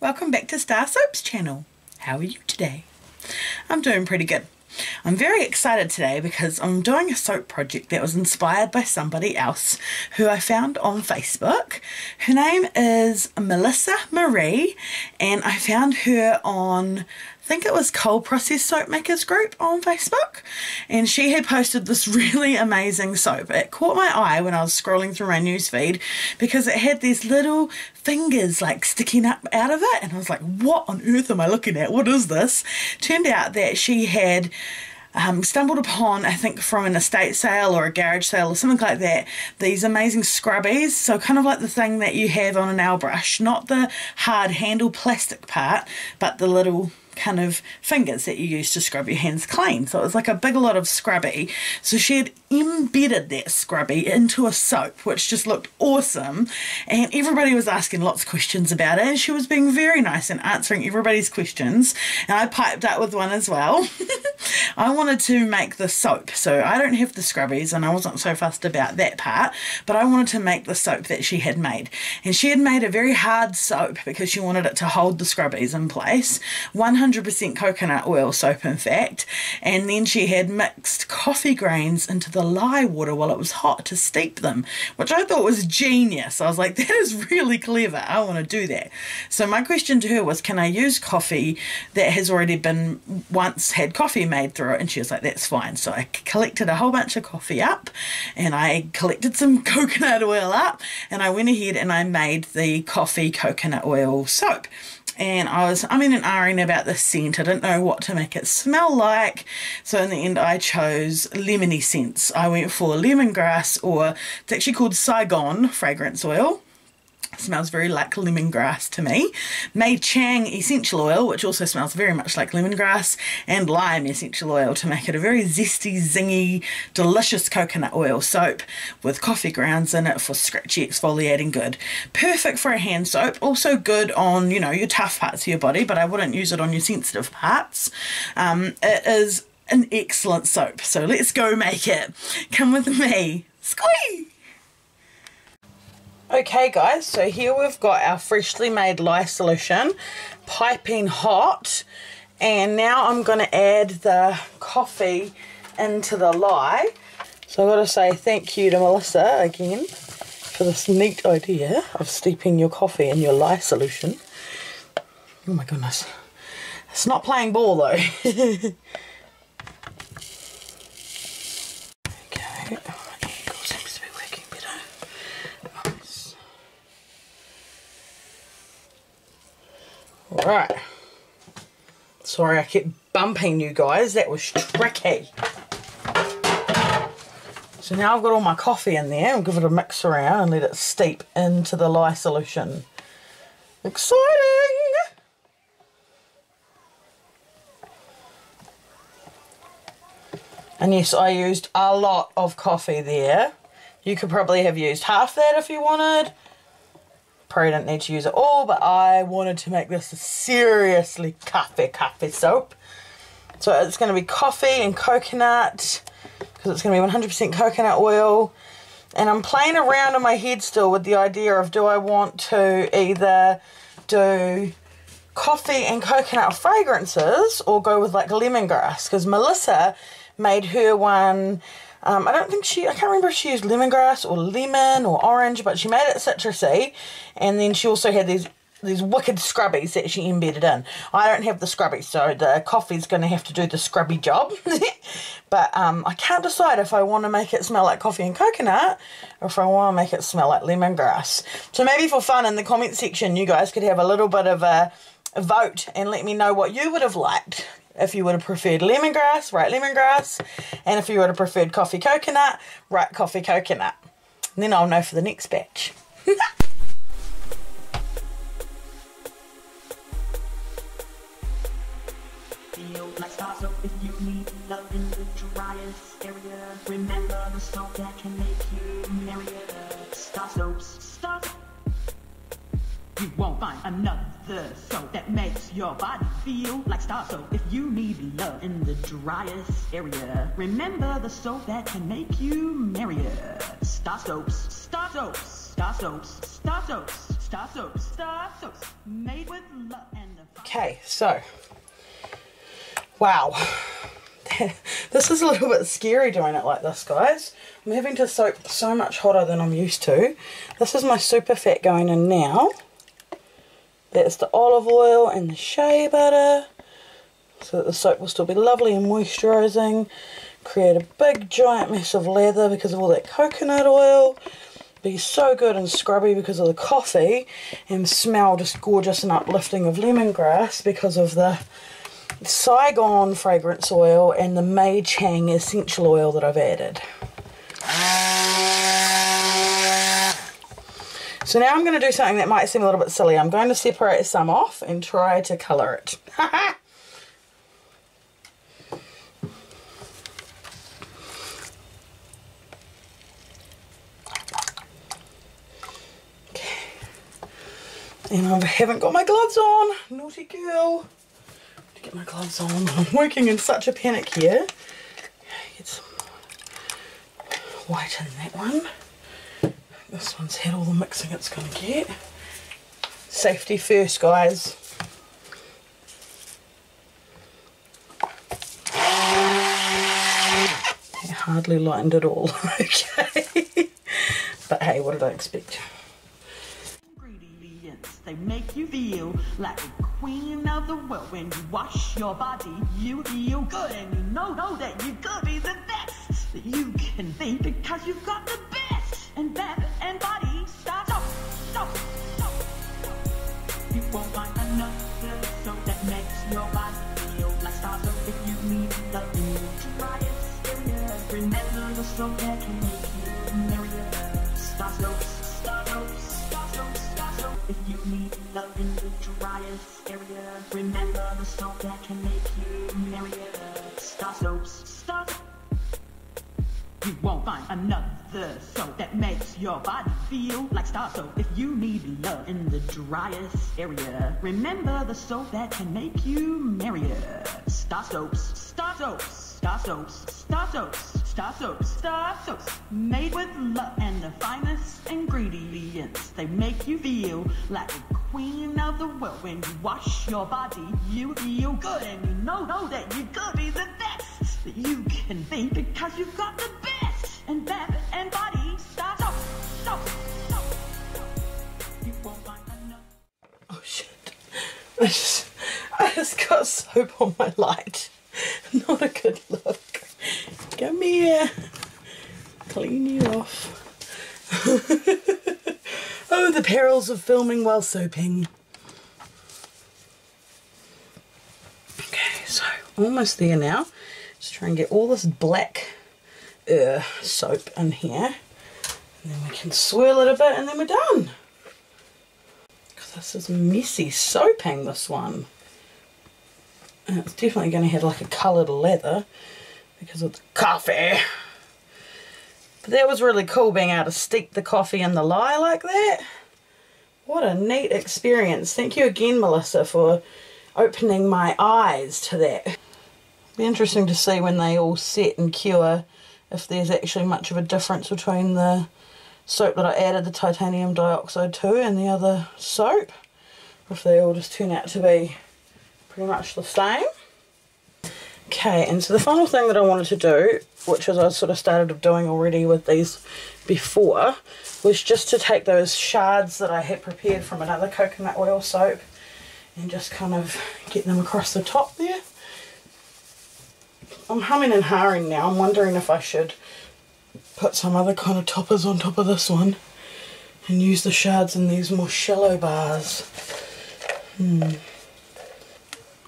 welcome back to StarrSoaps channel. How are you today? I'm doing pretty good. I'm very excited today because I'm doing a soap project that was inspired by somebody else who I found on Facebook. Her name is Melissa Marie and I found her on, I think it was Cold Process Soap Makers group on Facebook, and she had posted this really amazing soap. It caught my eye when I was scrolling through my newsfeed because it had these little fingers like sticking up out of it, and I was like, what on earth am I looking at? What is this? Turned out that she had stumbled upon, I think from an estate sale or a garage sale or something like that, these amazing scrubbies. So kind of like the thing that you have on a nail brush, not the hard handle plastic part, but the little kind of fingers that you use to scrub your hands clean. So it was like a big lot of scrubby. So she had embedded that scrubby into a soap, which just looked awesome, and everybody was asking lots of questions about it, and she was being very nice and answering everybody's questions, and I piped up with one as well. I wanted to make the soap, so I don't have the scrubbies and I wasn't so fussed about that part, but I wanted to make the soap that she had made, and she had made a very hard soap because she wanted it to hold the scrubbies in place. 100% coconut oil soap, in fact, and then she had mixed coffee grains into the lye water while it was hot to steep them, which I thought was genius. I was like, that is really clever, I want to do that. So my question to her was, can I use coffee that has already been once had coffee made through it? And she was like, that's fine. So I collected a whole bunch of coffee up, and I collected some coconut oil up, and I went ahead and I made the coffee coconut oil soap. And I was umming and ahhing about the scent. I didn't know what to make it smell like, so in the end I chose lemony scents. I went for lemongrass, or it's actually called Saigon fragrance oil. It smells very like lemongrass to me. Made Chang essential oil, which also smells very much like lemongrass, and lime essential oil to make it a very zesty, zingy, delicious coconut oil soap with coffee grounds in it for scratchy exfoliating good. Perfect for a hand soap, also good on, you know, your tough parts of your body, but I wouldn't use it on your sensitive parts. It is an excellent soap, so let's go make it. Come with me. Squee! Okay guys, so here we've got our freshly made lye solution, piping hot, and now I'm going to add the coffee into the lye. So I've got to say thank you to Melissa again for this neat idea of steeping your coffee in your lye solution. Oh my goodness, it's not playing ball though. Okay. Alright, sorry I kept bumping you guys, that was tricky. So now I've got all my coffee in there, I'll give it a mix around and let it steep into the lye solution. Exciting! And yes, I used a lot of coffee there. You could probably have used half that if you wanted. Probably didn't need to use it all, but I wanted to make this a seriously coffee soap. So it's going to be coffee and coconut, because it's going to be 100% coconut oil. And I'm playing around in my head still with the idea of, do I want to either do coffee and coconut fragrances or go with like lemongrass, because Melissa made her one. I can't remember if she used lemongrass or lemon or orange, but she made it citrusy, and then she also had these wicked scrubbies that she embedded in. I don't have the scrubbies, so the coffee's going to have to do the scrubby job. But I can't decide if I want to make it smell like coffee and coconut or if I want to make it smell like lemongrass. So maybe for fun in the comment section you guys could have a little bit of a vote and let me know what you would have liked. If you would have preferred lemongrass, write lemongrass. And if you would have preferred coffee coconut, write coffee coconut. And then I'll know for the next batch. Feel like StarrSoap if you need love in the driest area. Remember the soap that can make you merrier. StarrSoaps, StarrSoap. You won't find another soap that makes your body feel like StarrSoap if you need love in the driest area. Remember the soap that can make you merrier. StarrSoaps, StarrSoaps, StarrSoaps, StarrSoaps, StarrSoaps, made with love and okay, so wow. This is a little bit scary doing it like this, guys. I'm having to soap so much hotter than I'm used to. This is my super fat going in now. That's the olive oil and the shea butter, so that the soap will still be lovely and moisturising. Create a big giant mess of lather because of all that coconut oil. Be so good and scrubby because of the coffee, and smell just gorgeous and uplifting of lemongrass because of the Saigon fragrance oil and the Mei Chang essential oil that I've added. So now I'm going to do something that might seem a little bit silly. I'm going to separate some off and try to colour it. And I haven't got my gloves on. Naughty girl. To get my gloves on. I'm working in such a panic here. Get some white in that one. This one's had all the mixing it's going to get. Safety first, guys. I hardly lightened at all. Okay. But hey, what did I expect? They make you feel like a queen of the world. When you wash your body, you feel good, and you know that you could be the best that you can be, because you've got the best and bath and body StarrSoaps. You won't find another soap that makes your body feel like StarrSoap. If you need love in the driest area, remember the soap that can make you merrier. StarrSoaps, StarrSoaps. If you need love in the driest area, remember the soap that can make you merrier. StarrSoaps. You won't find another soap that makes your body feel like StarrSoap. If you need love in the driest area, remember the soap that can make you merrier. StarrSoaps. StarrSoaps, made with love and the finest ingredients. They make you feel like a queen of the world. When you wash your body, you feel good, and you know that you could be the best that you can be, because you've got the best and bath and body StarrSoaps. You won't find another. Oh shit! I just got soap on my light. Not a good look. Come here. Clean you off. Oh, the perils of filming while soaping. Okay, so almost there now. Just try and get all this black soap in here. And then we can swirl it a bit and then we're done. Because this is messy soaping, this one. And it's definitely going to have like a coloured leather because of the coffee. But that was really cool, being able to steep the coffee in the lye like that. What a neat experience. Thank you again, Melissa, for opening my eyes to that. Be interesting to see when they all set and cure if there's actually much of a difference between the soap that I added the titanium dioxide to and the other soap. Or if they all just turn out to be pretty much the same. Okay, and so the final thing that I wanted to do, which is I sort of started doing already with these before, was just to take those shards that I had prepared from another coconut oil soap and just kind of get them across the top there. I'm humming and hawing now. I'm wondering if I should put some other kind of toppers on top of this one and use the shards in these more shallow bars.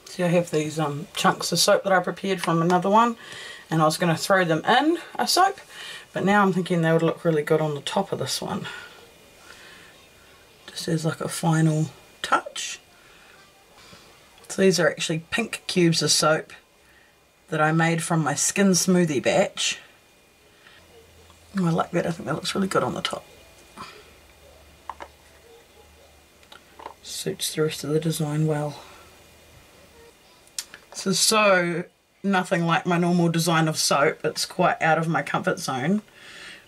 See, I have these chunks of soap that I prepared from another one, and I was going to throw them in a soap, but now I'm thinking they would look really good on the top of this one. Just as like a final touch. So these are actually pink cubes of soap that I made from my Skin Smoothie batch. Oh, I like that. I think that looks really good on the top. Suits the rest of the design well. This is so nothing like my normal design of soap. It's quite out of my comfort zone,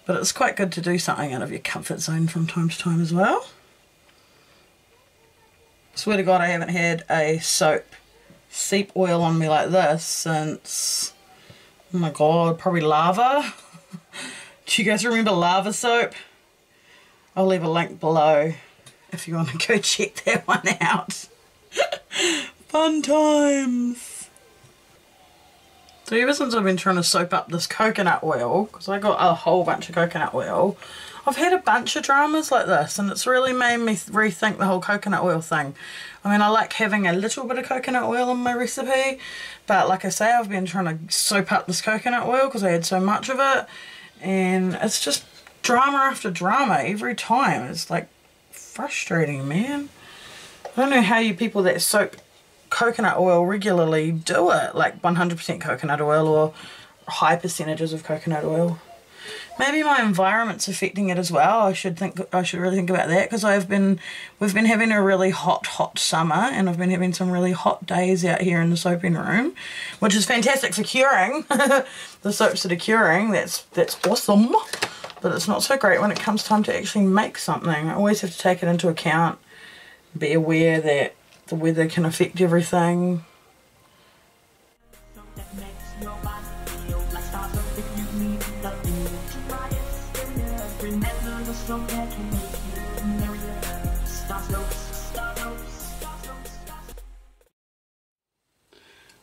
but it's quite good to do something out of your comfort zone from time to time as well. Swear to God, I haven't had a soap seep oil on me like this since, oh my God, probably Lava. Do you guys remember Lava soap? I'll leave a link below if you want to go check that one out. Fun times. So ever since I've been trying to soap up this coconut oil, because I got a whole bunch of coconut oil, I've had a bunch of dramas like this, and it's really made me rethink the whole coconut oil thing. I mean, I like having a little bit of coconut oil in my recipe, but like I say, I've been trying to soap up this coconut oil because I had so much of it, and it's just drama after drama every time. It's like frustrating, man. I don't know how you people that soap coconut oil regularly do it, like 100% coconut oil or high percentages of coconut oil. Maybe my environment's affecting it as well. I should really think about that, because we've been having a really hot summer, and I've been having some really hot days out here in the soaping room, which is fantastic for curing. The soaps that are curing, that's awesome. But it's not so great when it comes time to actually make something. I always have to take it into account, be aware that the weather can affect everything.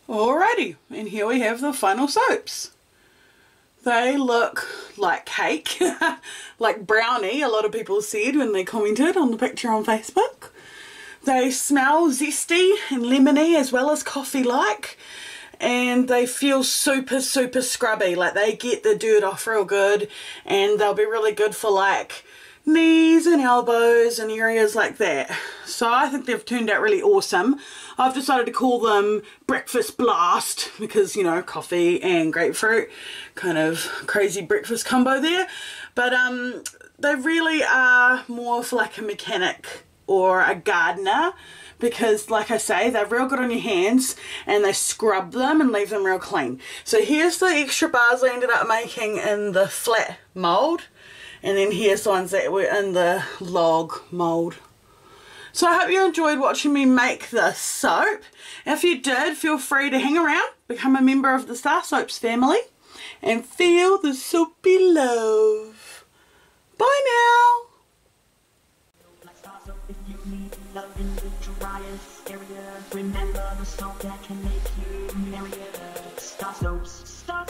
Alrighty, and here we have the final soaps. They look like cake, like brownie, a lot of people said when they commented on the picture on Facebook. They smell zesty and lemony as well as coffee-like, and they feel super scrubby, like they get the dirt off real good, and they'll be really good for like knees and elbows and areas like that. So I think they've turned out really awesome. I've decided to call them Breakfast Blast because, you know, coffee and grapefruit, kind of crazy breakfast combo there. But they really are more for like a mechanic or a gardener, because like I say, they're real good on your hands and they scrub them and leave them real clean. So here's the extra bars I ended up making in the flat mould, and then here's the ones that were in the log mould. So I hope you enjoyed watching me make this soap. If you did, feel free to hang around, become a member of the StarrSoaps family, and feel the soapy love. Bye now. Remember the soap that can make you merrier. StarrSoaps, Starr.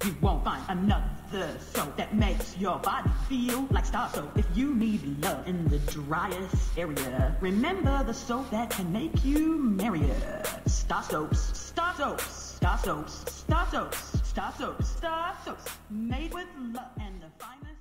You won't find another soap that makes your body feel like StarrSoap. If you need love in the driest area, remember the soap that can make you merrier. StarrSoaps, StarrSoaps, StarrSoaps, StarrSoaps, StarrSoaps, StarrSoaps. Made with love and the finest.